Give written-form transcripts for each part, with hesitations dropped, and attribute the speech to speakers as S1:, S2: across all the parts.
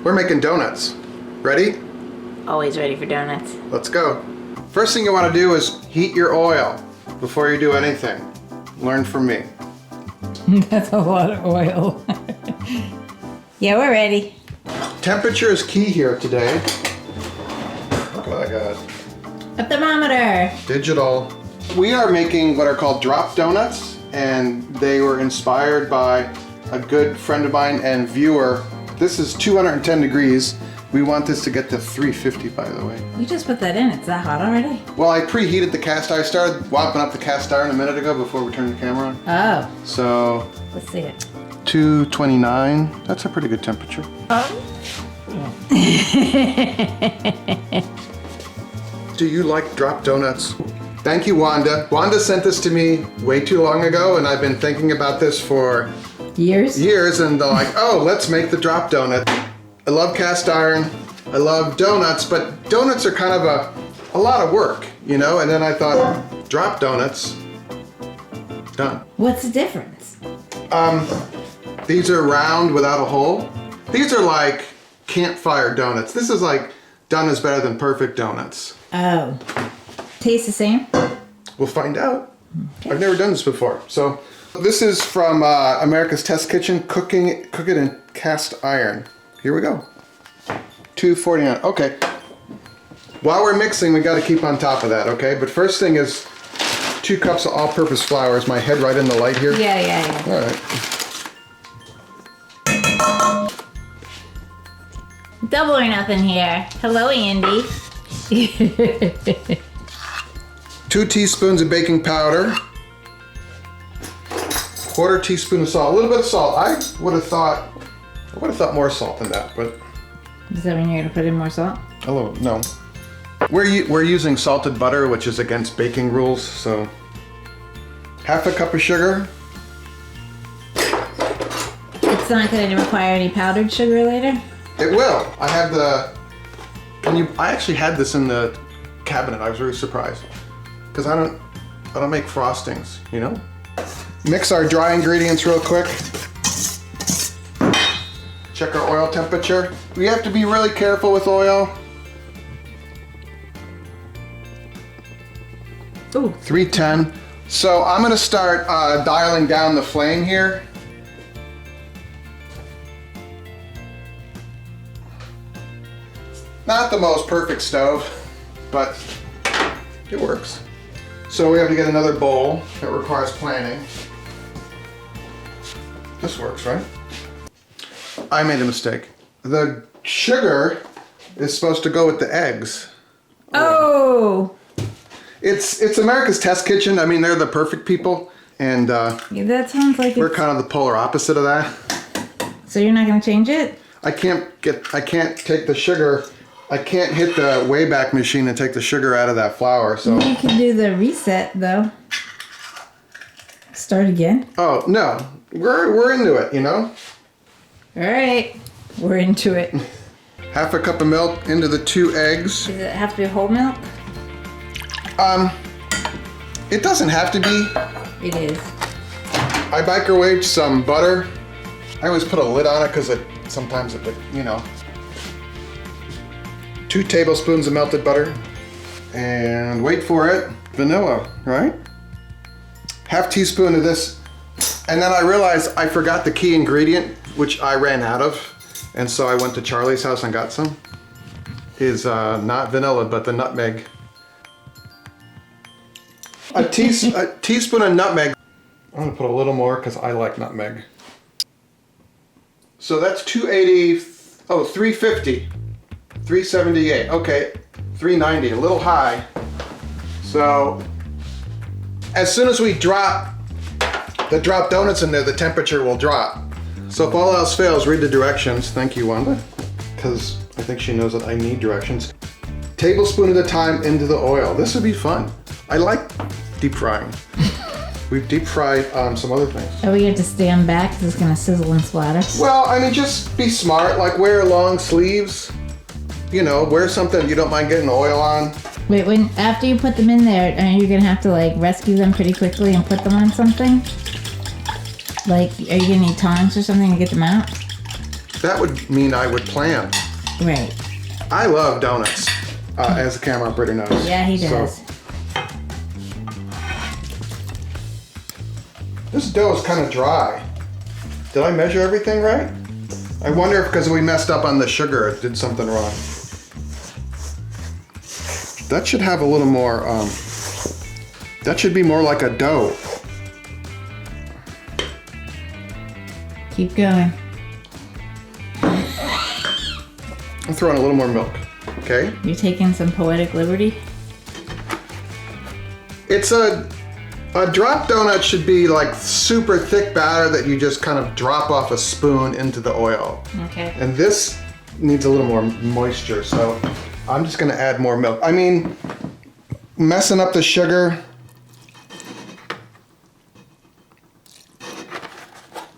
S1: We're making donuts. Ready?
S2: Always ready for donuts.
S1: Let's go. First thing you want to do is heat your oil before you do anything. Learn from me.
S2: That's a lot of oil. Yeah, we're ready.
S1: Temperature is key here today. Look what I got.
S2: A thermometer.
S1: Digital. We are making what are called drop donuts, and they were inspired by a good friend of mine and viewer. This is 210 degrees. We want this to get to 350, by the way.
S2: You just put that in. It's that hot already?
S1: Well, I preheated the cast iron. I started whopping up the cast iron a minute ago before we turned the camera on.
S2: Oh.
S1: So,
S2: Let's see it.
S1: 229. That's a pretty good temperature. Do you like drop donuts? Thank you, Wanda. Wanda sent this to me way too long ago, and I've been thinking about this for
S2: Years,
S1: and they're like, oh, let's make the drop donut. I love cast iron, I love donuts, but donuts are kind of a lot of work, you know? And then I thought, drop donuts, done.
S2: What's the difference?
S1: These are round without a hole. These are like campfire donuts. This is like done is better than perfect donuts.
S2: Oh. Taste the same?
S1: We'll find out.
S2: Okay.
S1: I've never done this before. So this is from America's Test Kitchen, cook it in cast iron. Here we go. 249. Okay. While we're mixing, we got to keep on top of that, okay? But first thing is 2 cups of all-purpose flour. Is my head right in the light here?
S2: Yeah.
S1: All right.
S2: Double or nothing here. Hello, Andy.
S1: 2 teaspoons of baking powder. 1/4 teaspoon of salt. A little bit of salt. I would have thought more salt than that, but
S2: Does that mean you're gonna put in more salt?
S1: hello, no. We're using salted butter, which is against baking rules, so 1/2 cup of sugar.
S2: It's not gonna require any powdered sugar later?
S1: It will. I have I actually had this in the cabinet. I was really surprised because I don't make frostings, you know. Mix our dry ingredients real quick. Check our oil temperature. We have to be really careful with oil.
S2: Ooh.
S1: 310. So I'm gonna start dialing down the flame here. Not the most perfect stove, but it works. So we have to get another bowl that requires planning. This works, right? I made a mistake. The sugar is supposed to go with the eggs.
S2: Oh!
S1: It's America's Test Kitchen. I mean, they're the perfect people, and
S2: Yeah, that sounds like
S1: we're kind of the polar opposite of that.
S2: So you're not gonna change it?
S1: I can't take the sugar. I can't hit the Wayback Machine and take the sugar out of that flour. So
S2: You can do the reset though. Start again.
S1: oh no, we're into it, you know.
S2: All right, we're into it.
S1: 1/2 cup of milk into the 2 eggs.
S2: Does it have to be whole milk?
S1: It doesn't have to be.
S2: It is.
S1: I microwaved some butter. I always put a lid on it because sometimes it, you know. 2 tablespoons of melted butter. And wait for it, vanilla, right? 1/2 teaspoon of this. And then I realized I forgot the key ingredient, which I ran out of. And so I went to Charlie's house and got some. Is not vanilla, but the nutmeg. A teaspoon of nutmeg. I'm gonna put a little more because I like nutmeg. So that's 280, 350, 378, okay, 390, a little high. So as soon as we drop the drop donuts in there, the temperature will drop. So if all else fails, read the directions. Thank you, Wanda, because I think she knows that I need directions. Tablespoon at a time into the oil. This would be fun. I like deep frying. We've deep fried some other things.
S2: Are we have to stand back because it's gonna sizzle and splatter?
S1: Well, I mean, just be smart. Like wear long sleeves. You know, wear something you don't mind getting oil on.
S2: Wait, after you put them in there, are you gonna have to like rescue them pretty quickly and put them on something? Like, are you gonna need tongs or something to get them out?
S1: that would mean I would plan.
S2: Right.
S1: I love donuts, as the camera operator knows.
S2: Yeah, he does.
S1: So, this dough is kind of dry. Did I measure everything right? I wonder if because we messed up on the sugar, it did something wrong. That should have a little more, that should be more like a dough.
S2: Keep going.
S1: I'm throwing a little more milk, okay?
S2: You're taking some poetic liberty?
S1: It's a drop donut should be like super thick batter that you just kind of drop off a spoon into the oil.
S2: Okay.
S1: And this needs a little more moisture, so I'm just gonna add more milk. I mean, messing up the sugar.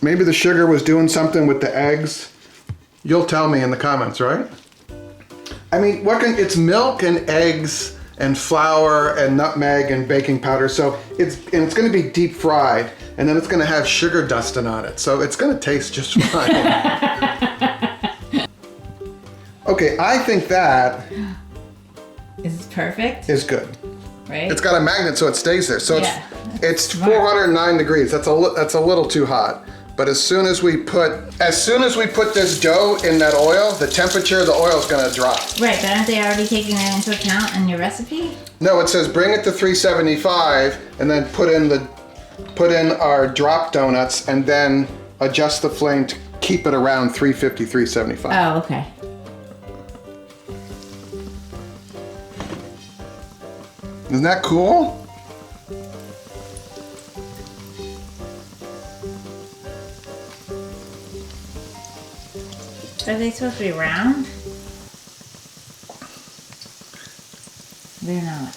S1: Maybe the sugar was doing something with the eggs. You'll tell me in the comments, right? I mean, it's milk and eggs and flour and nutmeg and baking powder, so it's gonna be deep fried, and then it's gonna have sugar dusting on it, so it's gonna taste just fine. Okay, I think that
S2: is perfect.
S1: Is good.
S2: Right?
S1: It's got a magnet, so it stays there. So
S2: yeah,
S1: it's 409 degrees. That's a little too hot. But as soon as we put this dough in that oil, the temperature of the oil is going to drop.
S2: Right, but aren't they already taking that into account in your recipe?
S1: No, it says bring it to 375 and then put in our drop donuts and then adjust the flame to keep it around 350, 375.
S2: Oh, okay.
S1: Isn't that cool?
S2: Are they supposed to be round? They're not.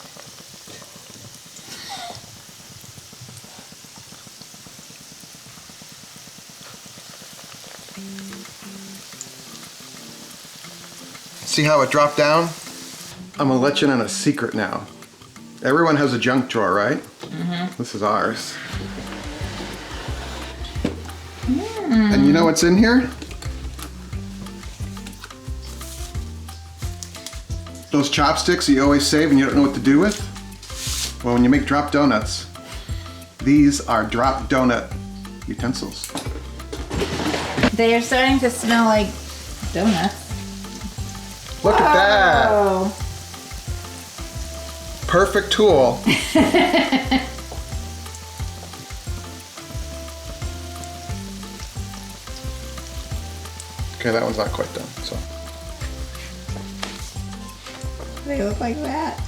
S1: See how it dropped down? I'm gonna let you in on a secret now. Everyone has a junk drawer, right? Mm-hmm. This is ours. And you know what's in here? Those chopsticks that you always save and you don't know what to do with? Well, when you make drop donuts, these are drop donut utensils.
S2: They are starting to smell like donuts.
S1: Look at that!
S2: Oh.
S1: Perfect tool. Okay, that one's not quite done, so.
S2: They look like that.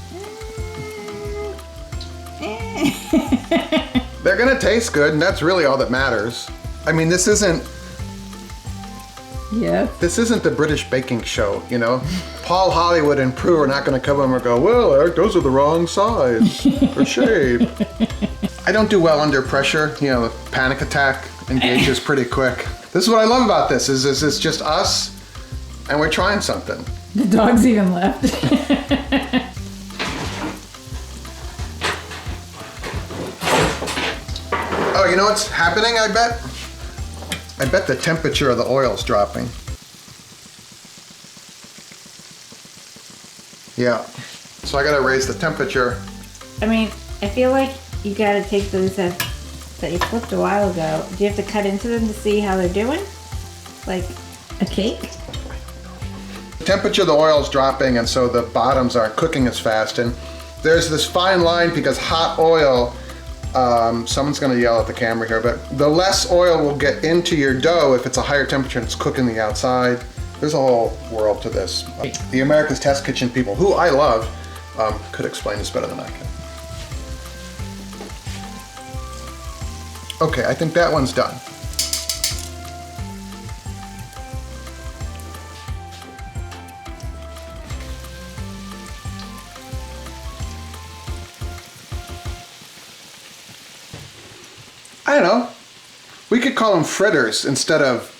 S1: They're gonna taste good, and that's really all that matters. I mean, this isn't the British baking show, you know? Paul Hollywood and Prue are not gonna come over and go, well, Eric, those are the wrong size or shape. I don't do well under pressure. You know, the panic attack engages pretty quick. This is what I love about this, is it's just us, and we're trying something.
S2: The dog's even left.
S1: Oh, you know what's happening, I bet? I bet the temperature of the oil's dropping. Yeah, so I gotta raise the temperature.
S2: I mean, I feel like you gotta take those that you flipped a while ago. Do you have to cut into them to see how they're doing? Like a cake?
S1: The temperature of the oil is dropping, and so the bottoms aren't cooking as fast. And there's this fine line because hot oil, someone's gonna yell at the camera here, but the less oil will get into your dough if it's a higher temperature and it's cooking the outside. There's a whole world to this. The America's Test Kitchen people, who I love, could explain this better than I can. Okay, I think that one's done. I don't know. We could call them fritters instead of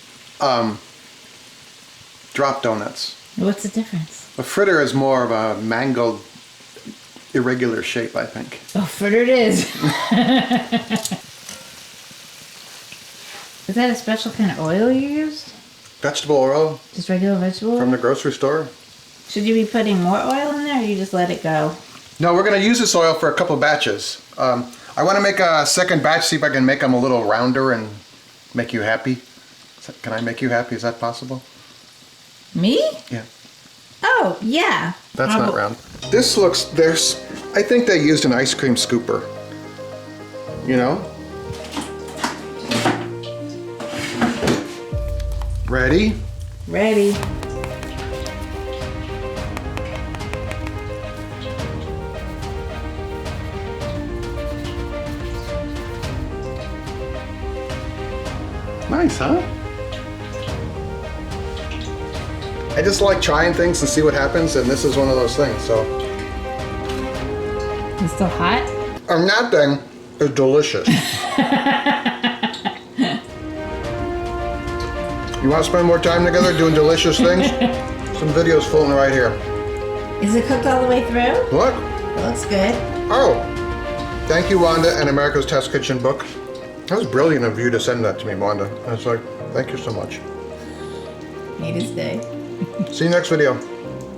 S1: drop donuts.
S2: What's the difference?
S1: A fritter is more of a mangled, irregular shape, I think.
S2: Oh, fritter it is. Is that a special kind of oil you used?
S1: vegetable oil
S2: Just regular vegetable
S1: from
S2: oil?
S1: the grocery store.
S2: Should you be putting more oil in there, or you just let it go?
S1: No, we're going to use this oil for a couple batches. I want to make a second batch, see if I can make them a little rounder and make you happy. Can I make you happy? Is that possible?
S2: Me?
S1: Yeah.
S2: Oh, yeah.
S1: That's not round. This looks, I think they used an ice cream scooper. You know? Ready?
S2: Ready.
S1: Nice, huh? I just like trying things and see what happens, and this is one of those things, so.
S2: It's still hot?
S1: And that thing is delicious. You want to spend more time together doing delicious things? Some videos floating right here.
S2: Is it cooked all the way through?
S1: Look.
S2: It looks good.
S1: Oh. Thank you, Wanda, and America's Test Kitchen book. That was brilliant of you to send that to me, Wanda. I was like, thank you so much.
S2: Made his day.
S1: See you next video.